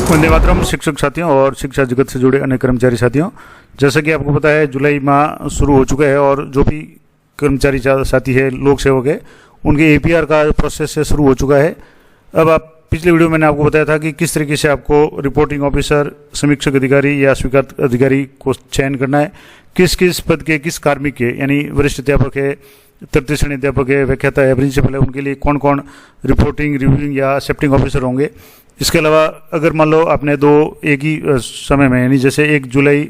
वंदे मातरम। शिक्षक साथियों और शिक्षा जगत से जुड़े अन्य कर्मचारी साथियों, जैसा कि आपको पता है जुलाई माह शुरू हो चुका है और जो भी कर्मचारी साथी है, लोक सेवक है, उनके एपीआर का प्रोसेस से शुरू हो चुका है। अब आप पिछले वीडियो में मैंने आपको बताया था कि किस तरीके से आपको रिपोर्टिंग ऑफिसर, समीक्षक अधिकारी या स्वीकार अधिकारी को चयन करना है, किस किस पद के, किस कार्मिक के, यानी वरिष्ठ अध्यापक है, तृतीय श्रेणी अध्यापक है, व्याख्याता है, प्रिंसिपल है, उनके लिए कौन कौन रिपोर्टिंग, रिव्यूइंग या एक्सेप्टिंग ऑफिसर होंगे। इसके अलावा अगर मान लो आपने दो एक ही समय में, यानी जैसे 1 जुलाई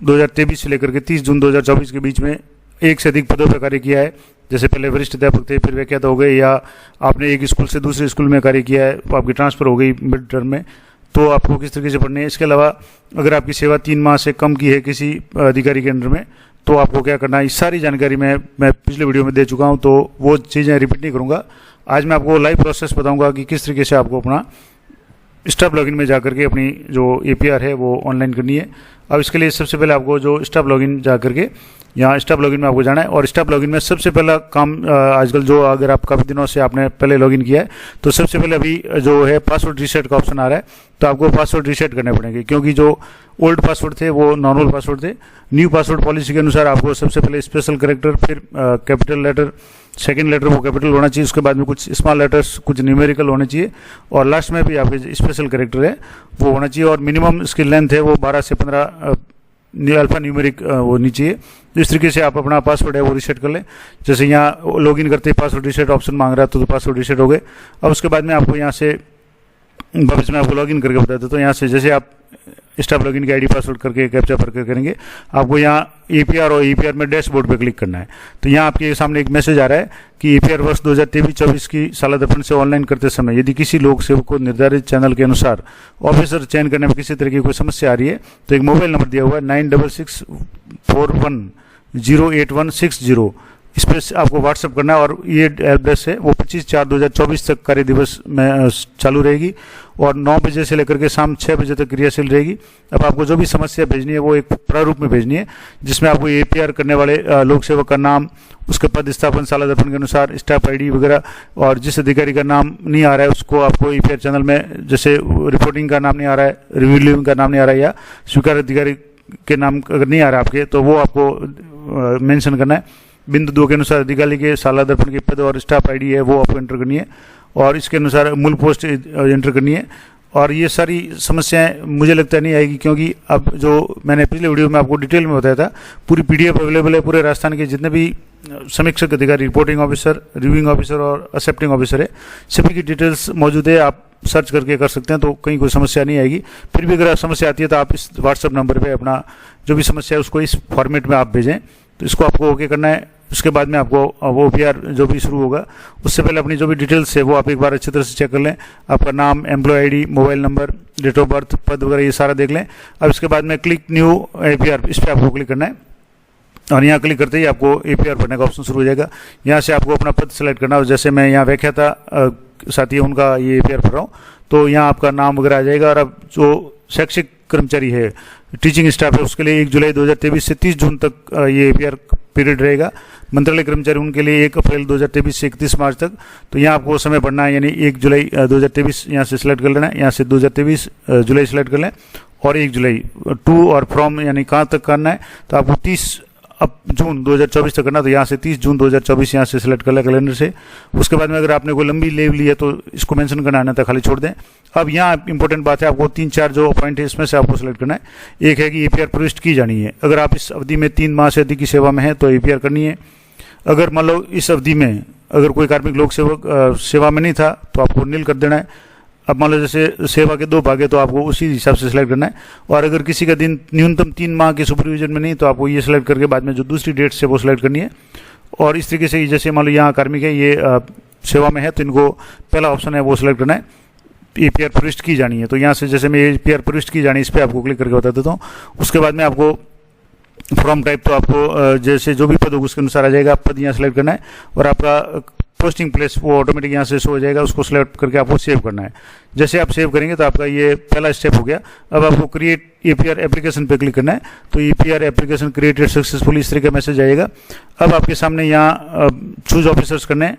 2023 से लेकर के 30 जून 2024 के बीच में एक से अधिक पदों पर कार्य किया है, जैसे पहले वरिष्ठ अध्यापक थे, फिर व्याख्याता हो गए, या आपने एक स्कूल से दूसरे स्कूल में कार्य किया है, तो आपकी ट्रांसफ़र हो गई मिड टर्म में, तो आपको किस तरीके से पढ़ने है। इसके अलावा अगर आपकी सेवा 3 माह से कम की है किसी अधिकारी के अंडर में, तो आपको क्या करना है, इस सारी जानकारी मैं पिछले वीडियो में दे चुका हूं, तो वो चीज़ें रिपीट नहीं करूंगा। आज मैं आपको लाइव प्रोसेस बताऊंगा कि किस तरीके से आपको अपना स्टाफ लॉगिन में जाकर के अपनी जो एपीआर है वो ऑनलाइन करनी है। अब इसके लिए सबसे पहले आपको जो स्टाफ लॉगिन जा करके यहाँ स्टाफ लॉगिन में आपको जाना है, और स्टाफ लॉगिन में सबसे पहला काम आजकल जो, अगर आप काफ़ी दिनों से आपने पहले लॉगिन किया है तो सबसे पहले अभी जो है पासवर्ड रीसेट का ऑप्शन आ रहा है, तो आपको पासवर्ड रीसेट करने पड़ेंगे, क्योंकि जो ओल्ड पासवर्ड थे वो नॉर्मल पासवर्ड थे। न्यू पासवर्ड पॉलिसी के अनुसार आपको सबसे पहले स्पेशल कैरेक्टर, फिर कैपिटल लेटर, सेकंड लेटर वो कैपिटल होना चाहिए, उसके बाद में कुछ स्मॉल लेटर्स, कुछ न्यूमेरिकल होने चाहिए, और लास्ट में भी आपके स्पेशल कैरेक्टर है वो होना चाहिए, और मिनिमम इसकी लेंथ है वो 12 से 15 अल्फा न्यूमेरिक होनी चाहिए। इस तरीके से आप अपना पासवर्ड है वो रीसेट कर लें। जैसे यहाँ लॉगिन करते ही पासवर्ड रीसेट ऑप्शन मांग रहा है, तो पासवर्ड रीसेट हो गए। अब उसके बाद में आपको यहाँ से वापस में आपको लॉगिन करके बताते, तो यहाँ से जैसे आप स्टाफ लॉगिन की आईडी पासवर्ड करके कैप्चा भर कर करेंगे, आपको यहाँ एपीआर और एपीआर में डैशबोर्ड पे क्लिक करना है। तो यहाँ आपके सामने एक मैसेज आ रहा है कि एपीआर वर्ष 2023-24 की साला दर्पण से ऑनलाइन करते समय यदि किसी लोक सेवक को निर्धारित चैनल के अनुसार ऑफिसर चयन करने में किसी तरह की कोई समस्या आ रही है, तो एक मोबाइल नंबर दिया हुआ है 9664108160, इस पर आपको व्हाट्सअप करना है, और ये एड्रेस है वो 25/4/2024 तक कार्य दिवस में चालू रहेगी, और 9 बजे से लेकर के शाम 6 बजे तक क्रियाशील रहेगी। अब आपको जो भी समस्या भेजनी है वो एक प्रारूप में भेजनी है, जिसमें आपको एपीआर करने वाले लोक सेवक का नाम, उसके पद स्थापन साला दर्पण के अनुसार, स्टाफ आईडी वगैरह, और जिस अधिकारी का नाम नहीं आ रहा है उसको आपको एपीआर चैनल में, जैसे रिपोर्टिंग का नाम नहीं आ रहा है, रिव्यूइंग का नाम नहीं आ रहा है, या स्वीकार अधिकारी के नाम अगर नहीं आ रहा है आपके, तो वो आपको मेंशन करना है। बिंदु 2 के अनुसार अधिकारी के साला दर्पण के पद और स्टाफ आईडी है वो आपको एंटर करनी है, और इसके अनुसार मूल पोस्ट एंटर करनी है। और ये सारी समस्याएं मुझे लगता नहीं आएगी, क्योंकि अब जो मैंने पिछले वीडियो में आपको डिटेल में बताया था, पूरी पीडीएफ अवेलेबल है। पूरे राजस्थान के जितने भी समीक्षक अधिकारी, रिपोर्टिंग ऑफिसर, रिव्यूइंग ऑफिसर और एक्सेप्टिंग ऑफिसर है, सभी की डिटेल्स मौजूद है, आप सर्च करके कर सकते हैं, तो कहीं कोई समस्या नहीं आएगी। फिर भी अगर समस्या आती है तो आप इस व्हाट्सएप नंबर पर अपना जो भी समस्या है उसको इस फॉर्मेट में आप भेजें, तो इसको आपको ओके करना है। उसके बाद में आपको वो ओपीआर जो भी शुरू होगा उससे पहले अपनी जो भी डिटेल्स है वो आप एक बार अच्छी तरह से चेक कर लें। आपका नाम, employ ID, mobile number, date of birth, पद वगैरह ये सारा देख लें। अब इसके बाद में क्लिक न्यू एपीआर, इस पर आपको क्लिक करना है, और यहाँ क्लिक करते ही आपको एपीआर भरने का ऑप्शन शुरू हो जाएगा। यहाँ से आपको अपना पद सेलेक्ट करना है, जैसे मैं यहाँ व्याख्याता साथी है उनका ये एपीआर भर रहा हूँ, तो यहाँ आपका नाम वगैरह आ जाएगा। और अब जो शैक्षिक कर्मचारी है, टीचिंग स्टाफ है, उसके लिए 1 जुलाई 2023 से 30 जून तक ये एपीआर पीरियड रहेगा। मंत्रालय कर्मचारी उनके लिए 1 अप्रैल 2023 से 31 मार्च तक, तो यहाँ आपको समय पढ़ना है, यानी 1 जुलाई 2023 यहाँ से सिलेक्ट कर लेना है, यहाँ से 2023 जुलाई सिलेक्ट कर लें, और 1 जुलाई टू और फ्रॉम यानी कहाँ तक करना है, तो आपको 30 जून 2024 तक करना, तो यहाँ से 30 जून 2024 यहाँ से सिलेक्ट कर लें कैलेंडर से। उसके बाद में अगर आपने कोई लंबी लीव ली है तो इसको मेंशन करना है, तो खाली छोड़ दें। अब यहाँ इंपॉर्टेंट बात है, आपको 3-4 जो पॉइंट है इसमें से आपको सिलेक्ट करना है। एक है कि एपीआर प्रविष्ट की जानी है, अगर आप इस अवधि में 3 माह से अधिक की सेवा में है तो एपीआर करनी है। अगर मान लो इस अवधि में अगर कोई कार्मिक लोक सेवक सेवा में नहीं था तो आपको नील कर देना है। अब मान लो जैसे सेवा के 2 भाग है तो आपको उसी हिसाब से सिलेक्ट करना है, और अगर किसी का दिन न्यूनतम 3 माह के सुपरविजन में नहीं तो आपको ये सिलेक्ट करके बाद में जो दूसरी डेट से वो सिलेक्ट करनी है। और इस तरीके से जैसे मान लो यहाँ कार्मिक है, ये सेवा में है, तो इनको पहला ऑप्शन है वो सिलेक्ट करना है, एपीआर प्रविष्ट की जानी है। तो यहाँ से जैसे मैं एपीआर प्रविष्ट की जानी है, इस पर आपको क्लिक करके बता देता हूँ। उसके बाद में आपको फॉर्म टाइप, तो आपको जैसे जो भी पद होगा उसके अनुसार आ जाएगा, पद यहाँ सिलेक्ट करना है, और आपका पोस्टिंग प्लेस वो ऑटोमेटिक यहाँ से शो हो जाएगा, उसको सिलेक्ट करके आपको सेव करना है। जैसे आप सेव करेंगे तो आपका ये पहला स्टेप हो गया। अब आपको क्रिएट एपीआर एप्लीकेशन पे क्लिक करना है, तो एपीआर एप्लीकेशन क्रिएटेड सक्सेसफुली इस तरह का मैसेज आएगा। अब आपके सामने यहाँ चूज ऑफिसर्स करने हैं,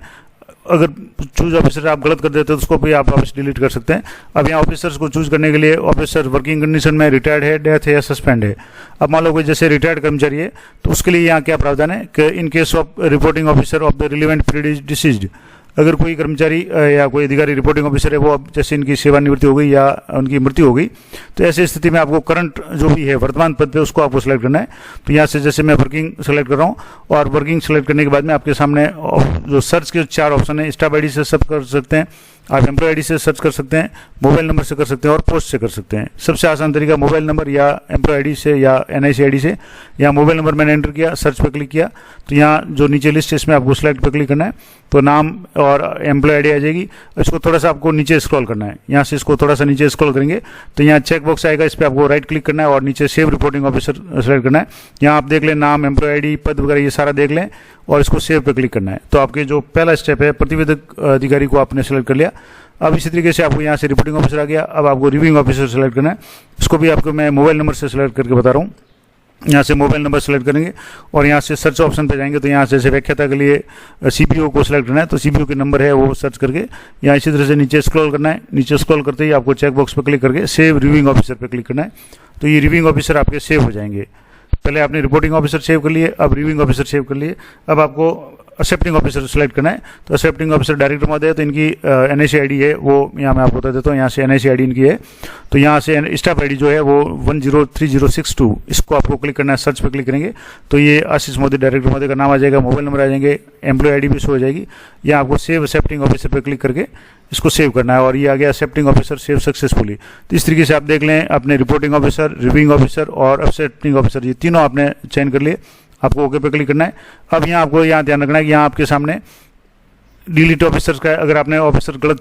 अगर चूज ऑफिसर आप गलत कर देते हो तो उसको भी आप वापस डिलीट कर सकते हैं। अब यहाँ ऑफिसर्स को चूज करने के लिए ऑफिसर वर्किंग कंडीशन में रिटायर्ड है, डेथ है या सस्पेंड है। अब मान लो कि जैसे रिटायर्ड कर्मचारी है तो उसके लिए यहाँ क्या प्रावधान है कि in case of reporting officer of the relevant period is deceased, अगर कोई कर्मचारी या कोई अधिकारी रिपोर्टिंग ऑफिसर है वो अब जैसे इनकी सेवानिवृत्ति हो गई या उनकी मृत्यु हो गई, तो ऐसी स्थिति में आपको करंट जो भी है वर्तमान पद पे उसको आपको सेलेक्ट करना है। तो यहाँ से जैसे मैं वर्किंग सेलेक्ट कर रहा हूँ और वर्किंग सेलेक्ट करने के बाद में आपके सामने जो सर्च के 4 ऑप्शन है, स्टाफ आईडी से सर्च कर सकते हैं, आप एम्प्लॉय आईडी से सर्च कर सकते हैं, मोबाइल नंबर से कर सकते हैं और पोस्ट से कर सकते हैं। सबसे आसान तरीका मोबाइल नंबर या एम्प्लॉय आईडी से या एनआईसी आईडी से। या मोबाइल नंबर मैंने एंटर किया, सर्च पे क्लिक किया तो यहाँ जो नीचे लिस्ट है इसमें आपको सिलेक्ट पे क्लिक करना है, तो नाम और एम्प्लॉय आईडी आ जाएगी। इसको थोड़ा सा आपको नीचे स्क्रॉल करना है, यहाँ से इसको थोड़ा सा नीचे स्क्रॉल करेंगे तो यहाँ चेक बॉक्स आएगा, इस पर आपको राइट क्लिक करना है और नीचे सेव रिपोर्टिंग ऑफिसर सेलेक्ट करना है। यहाँ आप देख लें नाम, एम्प्लॉय आईडी, पद वगैरह ये सारा देख लें और इसको सेव पे क्लिक करना है। तो आपके जो पहला स्टेप है प्रतिवेदक अधिकारी को आपने सेलेक्ट कर लिया। अब इसी तरीके से आपको यहाँ से रिपोर्टिंग ऑफिसर आ गया। अब आपको रिव्यूइंग ऑफिसर सेलेक्ट करना है, इसको भी आपको मैं मोबाइल नंबर से सेलेक्ट करके बता रहा हूँ। यहाँ से मोबाइल नंबर सेलेक्ट करेंगे और यहाँ से सर्च ऑप्शन पे जाएंगे तो यहाँ से जैसे व्याख्याता के लिए सीपीओ को सिलेक्ट करना है, तो सीपीओ के नंबर है वो सर्च करके यहाँ इसी तरह से नीचे स्क्रॉल करना है। नीचे स्क्रॉल करते ही आपको चेक बॉक्स पर क्लिक करके सेव रिव्यूइंग ऑफिसर पर क्लिक करना है, तो ये रिव्यूइंग ऑफिसर आपके सेव हो जाएंगे। पहले आपने रिपोर्टिंग ऑफिसर सेव कर लिए, अब रिव्यूइंग ऑफिसर सेव कर लिए। अब आपको एक्सेप्टिंग ऑफिसर सेलेक्ट करना है, तो एक्सेप्टिंग ऑफिसर डायरेक्टर महोदय है तो इनकी एनआईसी आईडी है वो यहाँ मैं आपको बता देता हूँ। यहाँ से एनआईसी आईडी इनकी है, तो यहाँ से स्टाफ आईडी जो है वो 103062, इसको आपको क्लिक करना है। सर्च पे क्लिक करेंगे तो ये आशीष महोदय डायरेक्टर महोदय का नाम आ जाएगा, मोबाइल नंबर आ जाएंगे, एम्प्लॉय आईडी भी शो हो जाएगी। यहाँ आपको सेव एक्सेप्टिंग ऑफिसर पे क्लिक करके इसको सेव करना है और ये आ गया एक्सेप्टिंग ऑफिसर सेव सक्सेसफुली। तो इस तरीके से आप देख लें अपने रिपोर्टिंग ऑफिसर, रिव्यूइंग ऑफिसर और एक्सेप्टिंग ऑफिसर ये तीनों आपने चयन कर लिए। आपको ओके पे क्लिक करना है। अब यहाँ आपको यहाँ ध्यान रखना है कि यहाँ आपके सामने डिलीट ऑफिसर्स का, अगर आपने ऑफिसर गलत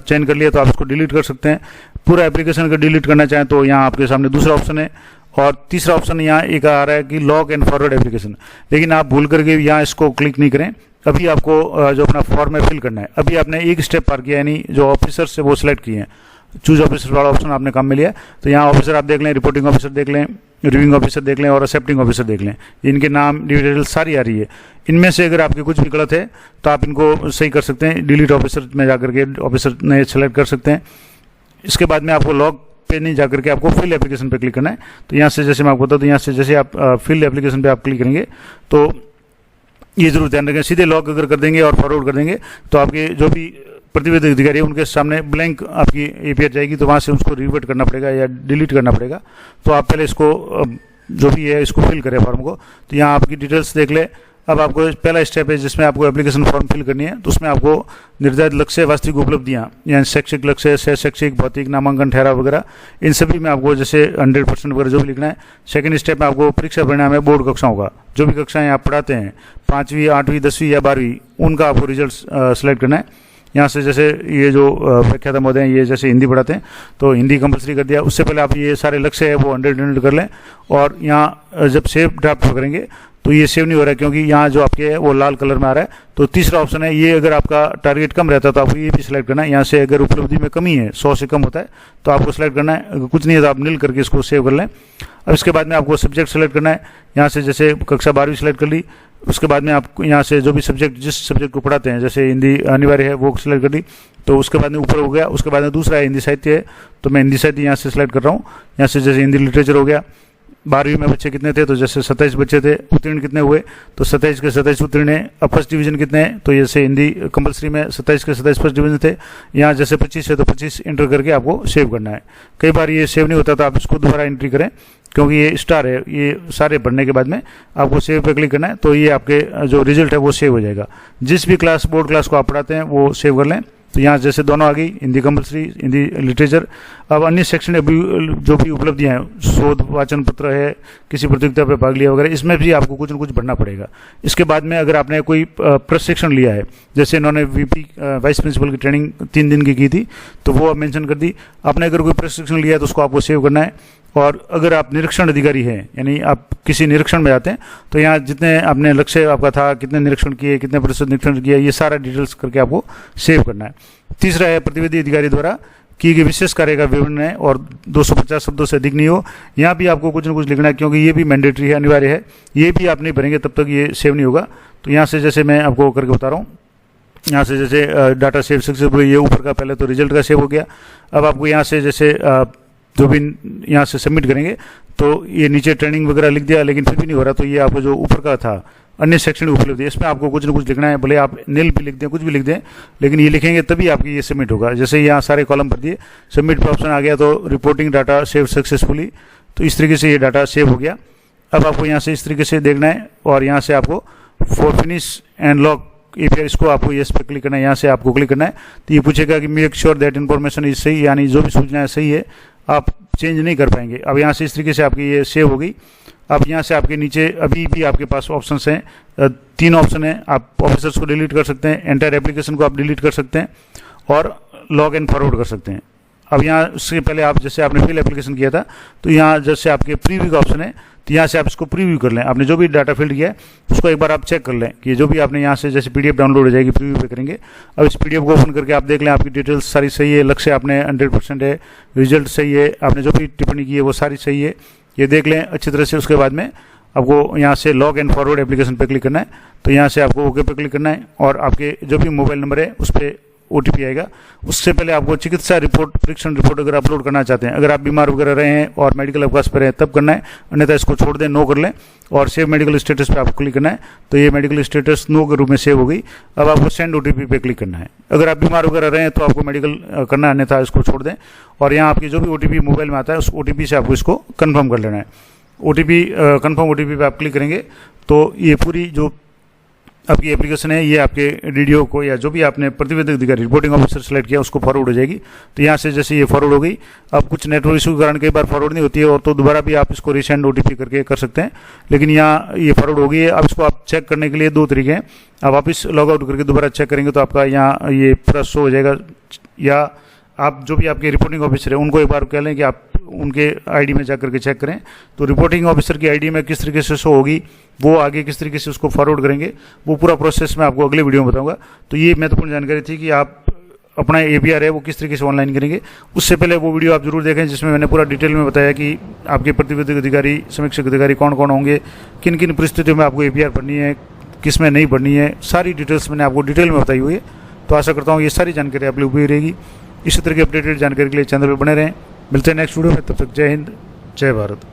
चयन कर लिया तो आप इसको डिलीट कर सकते हैं। पूरा एप्लीकेशन का डिलीट करना चाहें तो यहाँ आपके सामने दूसरा ऑप्शन है और तीसरा ऑप्शन यहाँ एक आ रहा है कि लॉक एंड फॉरवर्ड एप्लीकेशन, लेकिन आप भूल करके यहाँ इसको क्लिक नहीं करें। अभी आपको जो अपना फॉर्म है फिल करना है। अभी आपने एक स्टेप पार किया, यानी जो ऑफिसर से वो सिलेक्ट किए हैं, चूज ऑफिसर वाला ऑप्शन आपने काम में लिया। तो यहाँ ऑफिसर आप देख लें, रिपोर्टिंग ऑफिसर देख लें, रिव्यूइंग ऑफिसर देख लें और एक्सेप्टिंग ऑफिसर देख लें। इनके नाम डिटेल सारी आ रही है। इनमें से अगर आपके कुछ भी गलत है तो आप इनको सही कर सकते हैं, डिलीट ऑफिसर में जाकर के ऑफिसर ने सेलेक्ट कर सकते हैं। इसके बाद में आपको लॉग पे नहीं जाकर के आपको फिल एप्लीकेशन पे क्लिक करना है। तो यहाँ से जैसे मैं आपको बता दूँ, यहाँ से जैसे आप फिल एप्लीकेशन पे आप क्लिक करेंगे तो ये जरूर ध्यान रखें, सीधे लॉक अगर कर देंगे और फॉरवर्ड कर देंगे तो आपके जो भी प्रतिवेदक अधिकारी है उनके सामने ब्लैंक आपकी एपीआई जाएगी, तो वहाँ से उसको रिवर्ट करना पड़ेगा या डिलीट करना पड़ेगा। तो आप पहले इसको जो भी है इसको फिल करें फॉर्म को। तो यहाँ आपकी डिटेल्स देख ले। अब आपको पहला स्टेप है जिसमें आपको एप्लीकेशन फॉर्म फिल करनी है, तो उसमें आपको निर्धारित लक्ष्य, वास्तविक उपलब्धियाँ यानी शैक्षिक लक्ष्य, शैक्षिक, भौतिक, नामांकन, ठहराव वगैरह, इन सभी में आपको जैसे 100% वगैरह जो भी लिखना है। सेकंड स्टेप में आपको परीक्षा परिणाम है बोर्ड कक्षाओं का, जो भी कक्षाएं आप पढ़ाते हैं 5वीं, 8वीं, 10वीं या 12वीं, उनका आपको रिजल्ट सेलेक्ट करना है। यहाँ से जैसे ये जो व्याख्याता महोदय हैं ये जैसे हिंदी पढ़ाते हैं तो हिंदी कंपलसरी कर दिया। उससे पहले आप ये सारे लक्ष्य है वो 100 कर लें और यहाँ जब सेव ड्राफ्ट करेंगे तो ये सेव नहीं हो रहा है क्योंकि यहाँ जो आपके है वो लाल कलर में आ रहा है। तो तीसरा ऑप्शन है, ये अगर आपका टारगेट कम रहता है तो आपको ये भी सिलेक्ट करना है। यहाँ से अगर उपलब्धि में कमी है, 100 से कम होता है तो आपको सिलेक्ट करना है, अगर कुछ नहीं है तो आप नील करके इसको सेव कर लें। अब इसके बाद में आपको सब्जेक्ट सेलेक्ट करना है। यहाँ से जैसे कक्षा 12वीं सेलेक्ट कर ली, उसके बाद में आप यहाँ से जो भी सब्जेक्ट, जिस सब्जेक्ट को पढ़ाते हैं, जैसे हिंदी अनिवार्य है वो सिलेक्ट कर ली, तो उसके बाद में ऊपर हो गया। उसके बाद में दूसरा है हिंदी साहित्य है, तो मैं हिंदी साहित्य यहाँ से सिलेक्ट कर रहा हूँ। यहाँ से जैसे हिंदी लिटरेचर हो गया। 12वीं में बच्चे कितने थे, तो जैसे 27 बच्चे थे, उत्तीर्ण कितने हुए, तो 27 के 27 उत्तीर्ण है। अब फर्स्ट डिवीजन कितने हैं, तो जैसे हिंदी कंपलसरी में 27 के 27 फर्स्ट डिवीजन थे। यहाँ जैसे 25 है तो 25 एंटर करके आपको सेव करना है। कई बार ये सेव नहीं होता तो आप इसको दोबारा एंट्री करें क्योंकि ये स्टार है, ये सारे भरने के बाद में आपको सेव पे क्लिक करना है, तो ये आपके जो रिजल्ट है वो सेव हो जाएगा। जिस भी क्लास, बोर्ड क्लास को आप पढ़ाते हैं वो सेव कर लें। तो यहाँ जैसे दोनों आ गई, हिंदी कंपलसरी, हिंदी लिटरेचर। अब अन्य सेक्शन जो भी उपलब्धियाँ हैं, शोध वाचन पत्र है, किसी प्रतियोगिता पे भाग लिया वगैरह, इसमें भी आपको कुछ न कुछ भरना पड़ेगा। इसके बाद में अगर आपने कोई प्रशिक्षण लिया है, जैसे इन्होंने वीपी वाइस प्रिंसिपल की ट्रेनिंग 3 दिन की थी तो वो आप मेंशन कर दी। आपने अगर कोई प्रशिक्षण लिया है तो उसको आपको सेव करना है। और अगर आप निरीक्षण अधिकारी हैं, यानी आप किसी निरीक्षण में जाते हैं, तो यहाँ जितने आपने लक्ष्य आपका था, कितने निरीक्षण किए, कितने प्रतिशत निरीक्षण किया, ये सारा डिटेल्स करके आपको सेव करना है। तीसरा है प्रतिवेदी अधिकारी द्वारा किए गए विशेष कार्य का विवरण है और 250 शब्दों से अधिक नहीं हो। यहाँ भी आपको कुछ न कुछ लिखना है क्योंकि ये भी मैंडेटरी है, अनिवार्य है। ये भी आप नहीं भरेंगे तब तक ये सेव नहीं होगा। तो यहाँ से जैसे मैं आपको करके बता रहा हूँ, यहाँ से जैसे डाटा सेव सक्सेसफुल, ये ऊपर का पहले तो रिजल्ट का सेव हो गया। अब आपको यहाँ से जैसे जो भी यहाँ से सबमिट करेंगे तो ये नीचे ट्रेनिंग वगैरह लिख दिया, लेकिन फिर भी नहीं हो रहा, तो ये आपको जो ऊपर का था अन्य सेक्शन उपलब्ध है, इसमें आपको कुछ ना कुछ लिखना है, भले आप नील भी लिख दें, कुछ भी लिख दें, लेकिन ये लिखेंगे तभी आपकी ये सबमिट होगा। जैसे यहाँ सारे कॉलम भर दिए, सबमिट पर ऑप्शन आ गया तो रिपोर्टिंग डाटा सेव सक्सेसफुली, तो इस तरीके से ये डाटा सेव हो गया। अब आपको यहाँ से इस तरीके से देखना है और यहाँ से आपको for finish and log API, इसको आपको येस पे क्लिक करना है, यहाँ से आपको क्लिक करना है। तो ये पूछेगा कि make sure that information is सही, यानी जो भी सूचना है सही है, आप चेंज नहीं कर पाएंगे। अब यहाँ से इस तरीके से आपकी ये सेव हो गई। अब यहाँ से आपके नीचे अभी भी आपके पास ऑप्शंस हैं, 3 ऑप्शन हैं। आप ऑफिसर्स को डिलीट कर सकते हैं, एंटायर एप्लीकेशन को आप डिलीट कर सकते हैं और लॉग एंड फॉरवर्ड कर सकते हैं। अब यहाँ उससे पहले आप जैसे आपने फिल एप्लीकेशन किया था, तो यहाँ जैसे आपके प्रीव्यू का ऑप्शन है, तो यहाँ से आप इसको प्रीव्यू कर लें। आपने जो भी डाटा फिल किया है उसको एक बार आप चेक कर लें कि जो भी आपने यहाँ से जैसे PDF डाउनलोड हो जाएगी, प्रीव्यू पे करेंगे। अब इस PDF को ओपन करके आप देख लें आपकी डिटेल्स सारी सही है, लक्ष्य आपने 100% है, रिजल्ट सही है, आपने जो भी टिप्पणी की है वो सारी सही है, ये देख लें अच्छी तरह से। उसके बाद में आपको यहाँ से लॉग एंड फॉरवर्ड एप्लीकेशन पे क्लिक करना है, तो यहाँ से आपको ओके पे क्लिक करना है और आपके जो भी मोबाइल नंबर है उस पर OTP आएगा। उससे पहले आपको चिकित्सा रिपोर्ट, परीक्षण रिपोर्ट अगर अपलोड करना चाहते हैं, अगर आप बीमार वगैरह रहे हैं और मेडिकल अवकाश पर हैं तब करना है, अन्यथा इसको छोड़ दें, नो कर लें और सेव मेडिकल स्टेटस पे आपको क्लिक करना है। तो ये मेडिकल स्टेटस नो के रूप में सेव हो गई। अब आपको सेंड OTP पे क्लिक करना है। अगर आप बीमार वगैरह रहे हैं तो आपको मेडिकल करना है, अन्यथा इसको छोड़ दें। और यहाँ आपकी जो भी OTP मोबाइल में आता है उस OTP से आपको इसको कन्फर्म कर लेना है। OTP कन्फर्म OTP पे आप क्लिक करेंगे तो ये पूरी जो आपकी एप्लीकेशन है ये आपके DDO को या जो भी आपने प्रतिवेदक अधिकारी रिपोर्टिंग ऑफिसर सेलेक्ट किया उसको फॉरवर्ड हो जाएगी। तो यहाँ से जैसे ये फॉरवर्ड हो गई, अब कुछ नेटवर्क इशू के कारण कई बार फॉरवर्ड नहीं होती है और तो दोबारा भी आप इसको रिसेंड OTP करके कर सकते हैं, लेकिन यहाँ ये फॉरवर्ड हो गई है। अब इसको आप चेक करने के लिए 2 तरीके हैं। आप वापस लॉग आउट करके दोबारा चेक करेंगे तो आपका यहाँ ये पूरा शो हो जाएगा, या आप जो भी आपके रिपोर्टिंग ऑफिसर है उनको एक बार कह लें कि आप उनके आईडी में जाकर के चेक करें। तो रिपोर्टिंग ऑफिसर की आईडी में किस तरीके से शो होगी, वो आगे किस तरीके से उसको फॉरवर्ड करेंगे, वो पूरा प्रोसेस मैं आपको अगले वीडियो में बताऊंगा। तो ये महत्वपूर्ण जानकारी थी कि आप अपना APR है वो किस तरीके से ऑनलाइन करेंगे। उससे पहले वो वीडियो आप जरूर देखें जिसमें मैंने पूरा डिटेल में बताया कि आपके प्रतिवेदक अधिकारी, समीक्षक अधिकारी कौन कौन होंगे, किन किन परिस्थितियों में आपको APR भरनी है, किस में नहीं भरनी है, सारी डिटेल्स मैंने आपको डिटेल में बताई हुई है। तो आशा करता हूँ ये सारी जानकारी आप लोग उपयोगी रहेगी। इसी तरह की अपडेटेड जानकारी के लिए चैनल पर बने रहें। मिलते हैं नेक्स्ट वीडियो में, तब तक जय हिंद, जय भारत।